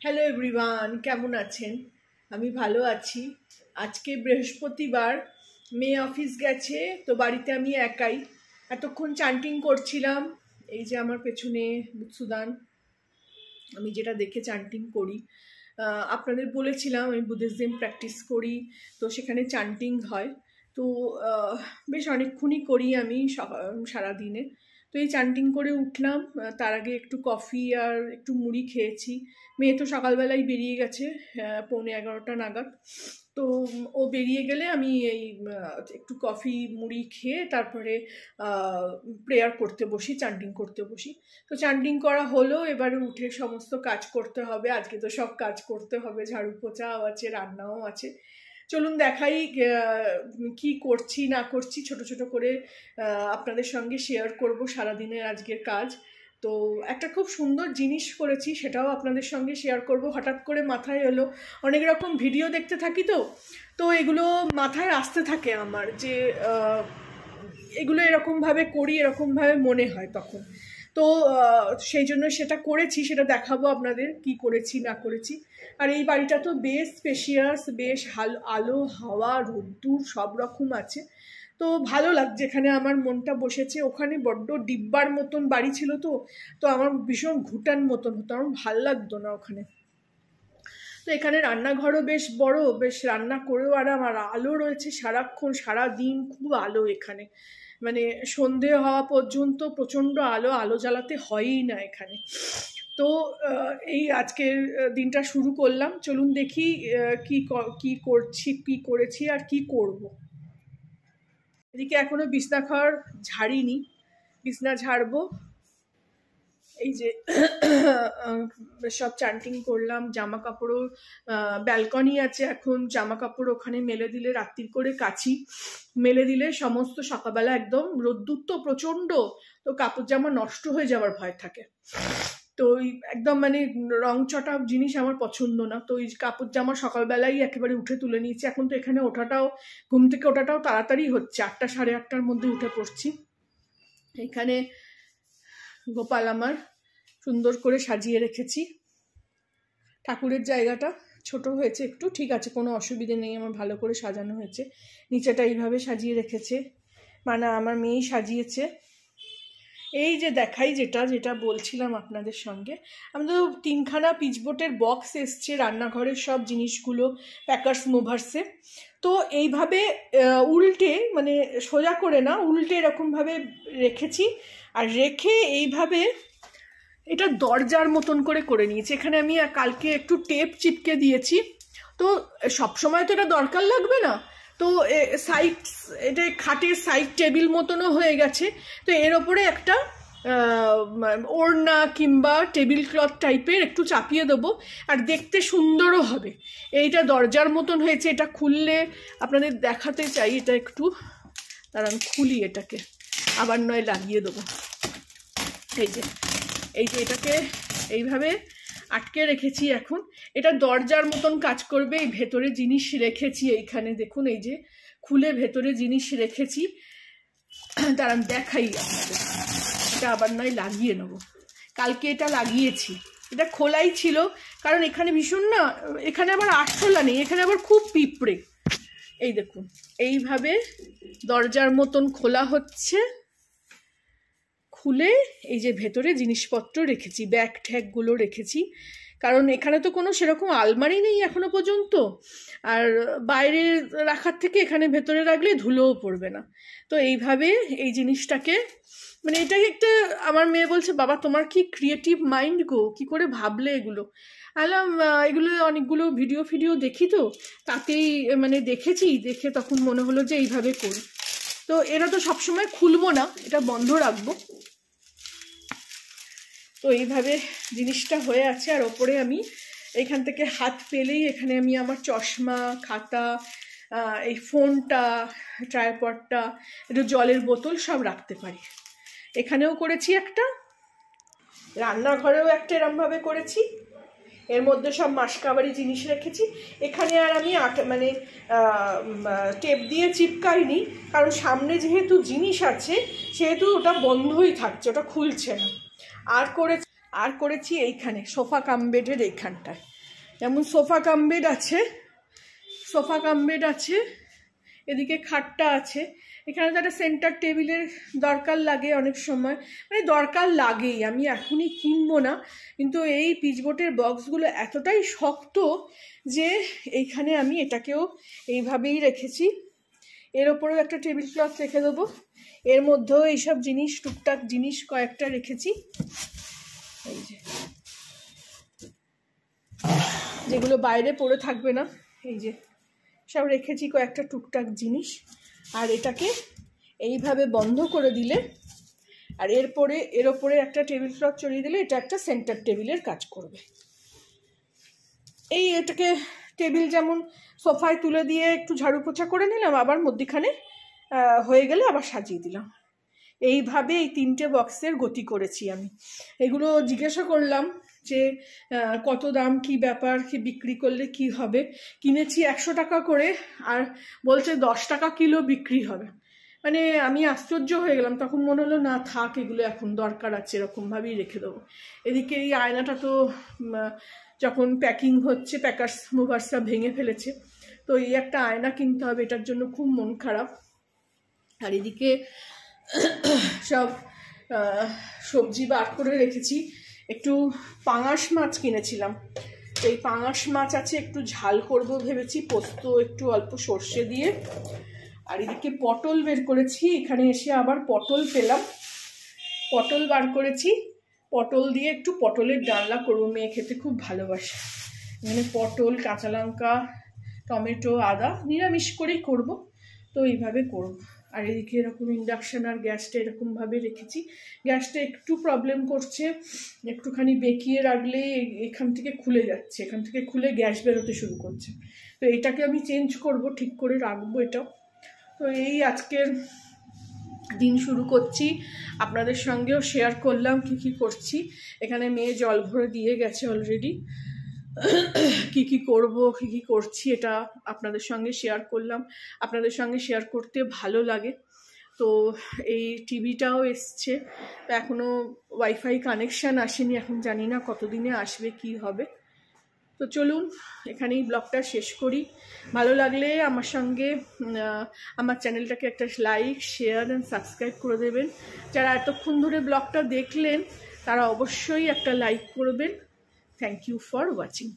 Hello everyone, কেমন আছেন? আমি ভালো আছি। আজকে বৃহস্পতিবার, মেয়ে অফিস গেছে, তো বাড়িতে আমি একাই। এতক্ষণ চান্টিং করছিলাম। এই যে আমার পেছনে বুৎসুদান, আমি যেটা দেখে চান্টিং করি। আপনাদের বলেছিলাম আমি বুদ্ধিজম প্র্যাকটিস করি, তো সেখানে চান্টিং হয়। তো বেশ অনেকক্ষণই করি আমি সারাদিনে। তো এই চান্টিং করে উঠলাম, তার আগে একটু কফি আর একটু মুড়ি খেয়েছি। মেয়ে তো সকালবেলায় বেরিয়ে গেছে 11:15 নাগাদ। তো ও বেরিয়ে গেলে আমি এই একটু কফি মুড়ি খেয়ে তারপরে প্রেয়ার করতে বসি, চান্টিং করতে বসি। তো চান্টিং করা হলো, এবারে উঠে সমস্ত কাজ করতে হবে। আজকে তো সব কাজ করতে হবে, ঝাড়ু পোছাও আছে, রান্নাও আছে। চলুন দেখাই কি করছি না করছি, ছোট ছোট করে আপনাদের সঙ্গে শেয়ার করব সারাদিনের আজকের কাজ। তো একটা খুব সুন্দর জিনিস করেছি, সেটাও আপনাদের সঙ্গে শেয়ার করব। হঠাৎ করে মাথায় এলো, অনেক রকম ভিডিও দেখতে থাকি, তো এগুলো মাথায় আসতে থাকে আমার, যে এগুলো এরকমভাবে করি, এরকমভাবে মনে হয় তখন। তো সেই জন্য সেটা করেছি, সেটা দেখাবো আপনাদের কি করেছি না করেছি। আর এই বাড়িটা তো বেশ স্পেশিয়াস, বেশ আলো হাওয়া রোদ্দুর সব রকম আছে। তো ভালো লাগছে, এখানে আমার মনটা বসেছে। ওখানে বড্ড ডিব্বার মতন বাড়ি ছিল, তো আমার ভীষণ ঘুটান মতন হতো, আমার ভাল লাগতো না ওখানে। তো এখানে রান্নাঘরও বেশ বড়, বেশ রান্না করেও আরাম, আর আলো রয়েছে সারাক্ষণ, সারাদিন খুব আলো এখানে। মানে সন্ধে হওয়া পর্যন্ত প্রচণ্ড আলো, আলো জ্বালাতে হয়ই না এখানে। তো এই আজকের দিনটা শুরু করলাম। চলুন দেখি কি করছি, কি করেছি আর কি করব। এদিকে এখনো বিছনা ঘর ঝাড়িনি, বিছনা ঝাড়বো। এই যে সব চান্টিং করলাম, জামা কাপড়ও ব্যালকনি আছে, এখন জামা কাপড় ওখানে মেলে দিলে, রাত্রির করে কাচি, মেলে দিলে সমস্ত সকালবেলা একদম রোদ্দুর তো প্রচণ্ড, তো কাপড় জামা নষ্ট হয়ে যাওয়ার ভয় থাকে। তো ওই একদম মানে রংচটা জিনিস আমার পছন্দ না। তো ওই কাপড় জামা সকালবেলাই একেবারে উঠে তুলে নিয়েছি। এখন তো এখানে ওঠাটাও, ঘুম থেকে ওঠাটাও তাড়াতাড়ি হচ্ছে, 8টা সাড়ে 8টার মধ্যে উঠে পড়ছি। এখানে গোপাল আমার সুন্দর করে সাজিয়ে রেখেছি। ঠাকুরের জায়গাটা ছোট হয়েছে একটু, ঠিক আছে, কোনো অসুবিধে নেই, আমার ভালো করে সাজানো হয়েছে। নিচেটা এইভাবে সাজিয়ে রেখেছে, মানে আমার মেয়েই সাজিয়েছে। এই যে দেখাই, যেটা বলছিলাম আপনাদের সঙ্গে, আমাদের 3খানা পিচবোর্ডের বক্স এসছে রান্নাঘরের সব জিনিসগুলো প্যাকার্স মুভার্সে। তো এইভাবে উল্টে, মানে সোজা করে না, উল্টে এরকমভাবে রেখেছি, আর রেখে এইভাবে এটা দরজার মতন করে নিয়েছি। এখানে আমি কালকে একটু টেপ চিপকে দিয়েছি। তো সবসময় তো এটা দরকার লাগবে না, তো সাইড, এটা খাটের সাইড টেবিল মতনও হয়ে গেছে। তো এর ওপরে একটা ওড়না কিংবা টেবিল ক্লথ টাইপের একটু চাপিয়ে দেবো, আর দেখতে সুন্দরও হবে। এইটা দরজার মতন হয়েছে, এটা খুললে আপনাদের দেখাতে চাই। এটা একটু দাঁড়ান, খুলি এটাকে, আবার নয় লাগিয়ে দেবো। এই যে এটাকে এইভাবে আটকে রেখেছি। এখন এটা দরজার মতন কাজ করবে। এই ভেতরে জিনিস রেখেছি, এইখানে দেখুন, এই যে খুলে ভেতরে জিনিস রেখেছি। দাঁড়ান দেখাই আপনাদের, এটা আবার নয় লাগিয়ে নেব। কালকে এটা লাগিয়েছি, এটা খোলাই ছিল, কারণ এখানে ভীষণ না, এখানে আবার আটখোলা নেই, এখানে আবার খুব পিঁপড়ে। এই দেখুন, এইভাবে দরজার মতন খোলা হচ্ছে, খুলে এই যে ভেতরে জিনিসপত্র রেখেছি, ব্যাগ ট্যাগগুলো রেখেছি। কারণ এখানে তো কোনো সেরকম আলমারি নেই এখনো পর্যন্ত, আর বাইরে রাখার থেকে এখানে ভেতরে রাখলে ধুলোও পড়বে না। তো এইভাবে এই জিনিসটাকে, মানে এটাই একটা, আমার মেয়ে বলছে, বাবা তোমার কি ক্রিয়েটিভ মাইন্ড গো, কি করে ভাবলে এগুলো। আলাম এগুলো অনেকগুলো ভিডিও দেখি, তো তাতেই মানে দেখে তখন মনে হলো যে এইভাবে করি। তো এরা তো সবসময় খুলবো না, এটা বন্ধ রাখবো। তো এইভাবে জিনিসটা হয়ে আছে। আর ওপরে আমি এখান থেকে হাত পেলেই এখানে আমি আমার চশমা, খাতা, এই ফোনটা, ট্রাইপডটা, একটু জলের বোতল সব রাখতে পারি। এখানেও করেছি একটা, রান্নাঘরেও একটা এরমভাবে করেছি, এর মধ্যে সব মাসকাবারি জিনিস রেখেছি। এখানে আর আমি মানে টেপ দিয়ে চিপকাইনি, কারণ সামনে যেহেতু জিনিস আছে সেহেতু ওটা বন্ধই থাকছে, ওটা খুলছে না। আর করেছি এইখানে সোফা কাম বেডের এইখানটায়, যেমন সোফা কাম বেড আছে, এদিকে খাটটা আছে। এখানে তো একটা সেন্টার টেবিলের দরকার লাগে অনেক সময়, মানে দরকার লাগেই, আমি এখনই কিনবো না, কিন্তু এই পিচবোর্ডের বক্সগুলো এতটাই শক্ত যে এইখানে আমি এটাকেও এইভাবেই রেখেছি। এর ওপরেও একটা টেবিল ক্লথ রেখে দেবো, এর মধ্যেও এইসব জিনিস, টুকটাক জিনিস কয়েকটা রেখেছি, এই যেগুলো বাইরে পড়ে থাকবে না, এই যে সব রেখেছি কয়েকটা টুকটাক জিনিস। আর এটাকে এইভাবে বন্ধ করে দিলে, আর এর ওপরে একটা টেবিল ক্লথ চড়িয়ে দিলে এটা একটা সেন্টার টেবিলের কাজ করবে। এটাকে টেবিল যেমন সোফায় তুলে দিয়ে একটু ঝাড়ু পোছা করে নিলাম, আবার মধ্যিখানে হয়ে গেলে আবার সাজিয়ে দিলাম। এইভাবে এই 3টে বক্সের গতি করেছি আমি। এগুলো জিজ্ঞাসা করলাম যে কত দাম, কি ব্যাপার, কি বিক্রি করলে কি হবে। কিনেছি 100 টাকা করে, আর বলছে 10 টাকা কিলো বিক্রি হবে। মানে আমি আশ্চর্য হয়ে গেলাম, তখন মনে হলো না থাক, এগুলো এখন দরকার আছে, এরকমভাবেই রেখে দেবো। এদিকে এই আয়নাটা তো যখন প্যাকিং হচ্ছে, প্যাকার্স মুভার্সরা ভেঙে ফেলেছে, তো এই একটা আয়না কিনতে হবে, এটার জন্য খুব মন খারাপ। আর এদিকে সব সবজি বার করে রেখেছি। একটু পাঙাশ মাছ কিনেছিলাম, এই পাঙাশ মাছ আছে, একটু ঝাল করব ভেবেছি, পোস্ত একটু অল্প সর্ষে দিয়ে। আর এদিকে পটল বের করেছি, এখানে এসে আবার পটল পেলাম, পটল বার করেছি, পটল দিয়ে একটু পটলের ডালনা করবো, মেয়ে খেতে খুব ভালোবাসে। এখানে পটল, কাঁচা লঙ্কা, টমেটো, আদা, নিরামিষ করেই করব, তো এইভাবে করব। আর এদিকে এরকম ইন্ডাকশান আর গ্যাসটা এরকমভাবে রেখেছি। গ্যাসটা একটু প্রবলেম করছে, একটুখানি বেঁকিয়ে রাখলে এখান থেকে খুলে যাচ্ছে, এখান থেকে খুলে গ্যাস বেরোতে শুরু করছে, তো এটাকে আমি চেঞ্জ করব, ঠিক করে রাখবো এটা। তো এই আজকের দিন শুরু করছি, আপনাদের সঙ্গেও শেয়ার করলাম কি কি করছি। এখানে মেয়ে জল ভরে দিয়ে গেছে অলরেডি, কি কি করব, কি কি করছি, এটা আপনাদের সঙ্গে শেয়ার করলাম। আপনাদের সঙ্গে শেয়ার করতে ভালো লাগে। তো এই টিভিটাও এসছে, তো এখনও ওয়াইফাই কানেকশান আসেনি, এখন জানি না কতদিনে আসবে, কি হবে। তো চলুন এখানেই ব্লগটা শেষ করি। ভালো লাগলে আমার সঙ্গে আমার চ্যানেলটাকে একটা লাইক, শেয়ার অ্যান্ড সাবস্ক্রাইব করে দেবেন। যারা এতক্ষণ ধরে ব্লগটা দেখলেন তারা অবশ্যই একটা লাইক করবেন। Thank you for watching.